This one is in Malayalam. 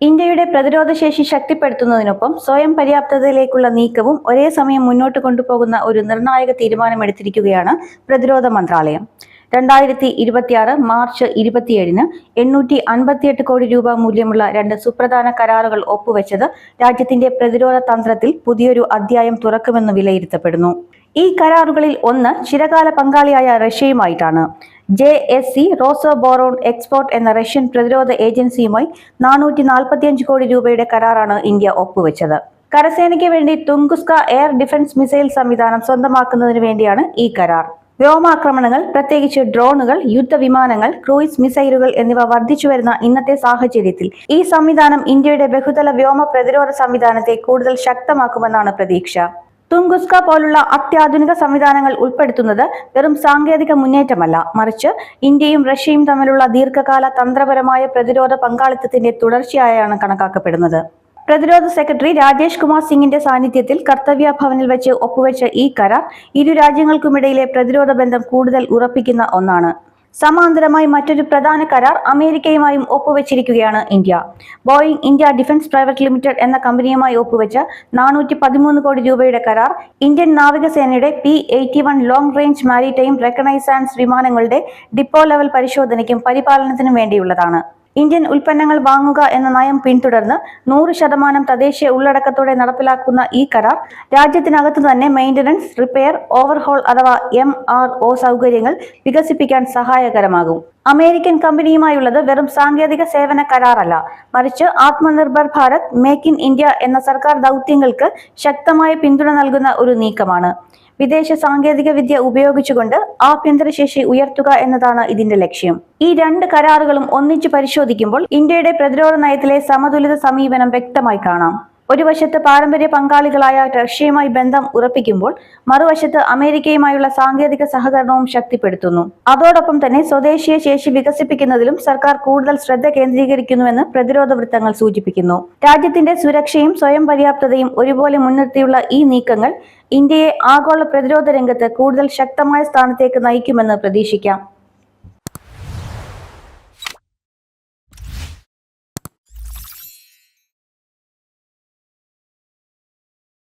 ഇന്ത്യയുടെ പ്രതിരോധശേഷി ശക്തിപ്പെടുത്തുന്നതിനൊപ്പം സ്വയം പര്യാപ്തതയിലേക്കുള്ള നീക്കവും ഒരേ സമയം മുന്നോട്ട് കൊണ്ടുപോകുന്ന ഒരു നിർണായക തീരുമാനമെടുത്തിരിക്കുകയാണ് പ്രതിരോധ മന്ത്രാലയം. 2026 മാർച്ച് 27-ന് 858 കോടി രൂപ മൂല്യമുള്ള 2 സുപ്രധാന കരാറുകൾ ഒപ്പുവെച്ചത് രാജ്യത്തിന്റെ പ്രതിരോധ തന്ത്രത്തിൽ പുതിയൊരു അധ്യായം തുറക്കുമെന്ന് വിലയിരുത്തപ്പെടുന്നു. ഈ കരാറുകളിൽ ഒന്ന് ചിരകാല പങ്കാളിയായ റഷ്യയുമായിട്ടാണ്. JSC റോസോബോറോൺ എക്സ്പോർട്ട് എന്ന റഷ്യൻ പ്രതിരോധ ഏജൻസിയുമായി 445 കോടി രൂപയുടെ കരാറാണ് ഇന്ത്യ ഒപ്പുവെച്ചത്. കരസേനയ്ക്ക് വേണ്ടി തുങ്കുസ്ക എയർ ഡിഫൻസ് മിസൈൽ സംവിധാനം സ്വന്തമാക്കുന്നതിന് വേണ്ടിയാണ് ഈ കരാർ. വ്യോമാക്രമണങ്ങൾ, പ്രത്യേകിച്ച് ഡ്രോണുകൾ, യുദ്ധവിമാനങ്ങൾ, ക്രൂയിസ് മിസൈലുകൾ എന്നിവ വർദ്ധിച്ചുവരുന്ന ഇന്നത്തെ സാഹചര്യത്തിൽ ഈ സംവിധാനം ഇന്ത്യയുടെ ബഹുതല വ്യോമ പ്രതിരോധ സംവിധാനത്തെ കൂടുതൽ ശക്തമാക്കുമെന്നാണ് പ്രതീക്ഷ. തുങ്കുസ്ക പോലുള്ള അത്യാധുനിക സംവിധാനങ്ങൾ ഉൾപ്പെടുത്തുന്നത് വെറും സാങ്കേതിക മുന്നേറ്റമല്ല, മറിച്ച് ഇന്ത്യയും റഷ്യയും തമ്മിലുള്ള ദീർഘകാല തന്ത്രപരമായ പ്രതിരോധ പങ്കാളിത്തത്തിന്റെ തുടർച്ചയായാണ് കണക്കാക്കപ്പെടുന്നത്. പ്രതിരോധ സെക്രട്ടറി രാജേഷ് കുമാർ സിംഗിന്റെ സാന്നിധ്യത്തിൽ കർത്തവ്യ ഭവനിൽ വെച്ച് ഒപ്പുവെച്ച ഈ കരാർ ഇരു രാജ്യങ്ങൾക്കുമിടയിലെ പ്രതിരോധ ബന്ധം കൂടുതൽ ഉറപ്പിക്കുന്ന ഒന്നാണ്. സമാന്തരമായി മറ്റൊരു പ്രധാന കരാർ അമേരിക്കയുമായും ഒപ്പുവെച്ചിരിക്കുകയാണ് India. Boeing India defence private limited എന്ന കമ്പനിയുമായി ഒപ്പുവെച്ച 413 കോടി രൂപയുടെ കരാർ ഇന്ത്യൻ നാവികസേനയുടെ P-81 ലോങ് റേഞ്ച് മാരിടൈം റെക്കണൈസാൻസ് വിമാനങ്ങളുടെ ഡിപ്പോ ലെവൽ പരിശോധനയ്ക്കും പരിപാലനത്തിനും വേണ്ടിയുള്ളതാണ്. ഇന്ത്യൻ ഉൽപ്പന്നങ്ങൾ വാങ്ങുക എന്ന നയം പിന്തുടർന്ന് 100% തദ്ദേശീയ ഉള്ളടക്കത്തോടെ നടപ്പിലാക്കുന്ന ഈ കരാർ രാജ്യത്തിനകത്തു തന്നെ മെയിന്റനൻസ്, റിപ്പയർ, ഓവർഹോൾ അഥവാ MRO സൗകര്യങ്ങൾ വികസിപ്പിക്കാൻ സഹായകരമാകും. അമേരിക്കൻ കമ്പനിയുമായുള്ളത് വെറും സാങ്കേതിക സേവന കരാറല്ല, മറിച്ച് Atmanirbhar Bharat, make in India എന്ന സർക്കാർ ദൗത്യങ്ങൾക്ക് ശക്തമായ പിന്തുണ നൽകുന്ന ഒരു നീക്കമാണ്. വിദേശ സാങ്കേതിക വിദ്യ ഉപയോഗിച്ചുകൊണ്ട് ആഭ്യന്തര ശേഷി ഉയർത്തുക എന്നതാണ് ഇതിന്റെ ലക്ഷ്യം. ഈ 2 കരാറുകളും ഒന്നിച്ചു പരിശോധിക്കുമ്പോൾ ഇന്ത്യയുടെ പ്രതിരോധ നയത്തിലെ സമതുലിത സമീപനം വ്യക്തമായി കാണാം. ഒരു വശത്ത് പാരമ്പര്യ പങ്കാളികളായ റഷ്യയുമായി ബന്ധം ഉറപ്പിക്കുമ്പോൾ മറുവശത്ത് അമേരിക്കയുമായുള്ള സാങ്കേതിക സഹകരണവും ശക്തിപ്പെടുത്തുന്നു. അതോടൊപ്പം തന്നെ സ്വദേശീയ ശേഷി വികസിപ്പിക്കുന്നതിലും സർക്കാർ കൂടുതൽ ശ്രദ്ധ കേന്ദ്രീകരിക്കുന്നുവെന്ന് പ്രതിരോധ വൃത്തങ്ങൾ സൂചിപ്പിക്കുന്നു. രാജ്യത്തിന്റെ സുരക്ഷയും സ്വയം പര്യാപ്തതയും ഒരുപോലെ മുൻനിർത്തിയുള്ള ഈ നീക്കങ്ങൾ ഇന്ത്യയെ ആഗോള പ്രതിരോധ രംഗത്ത് കൂടുതൽ ശക്തമായ സ്ഥാനത്തേക്ക് നയിക്കുമെന്ന് പ്രതീക്ഷിക്കാം.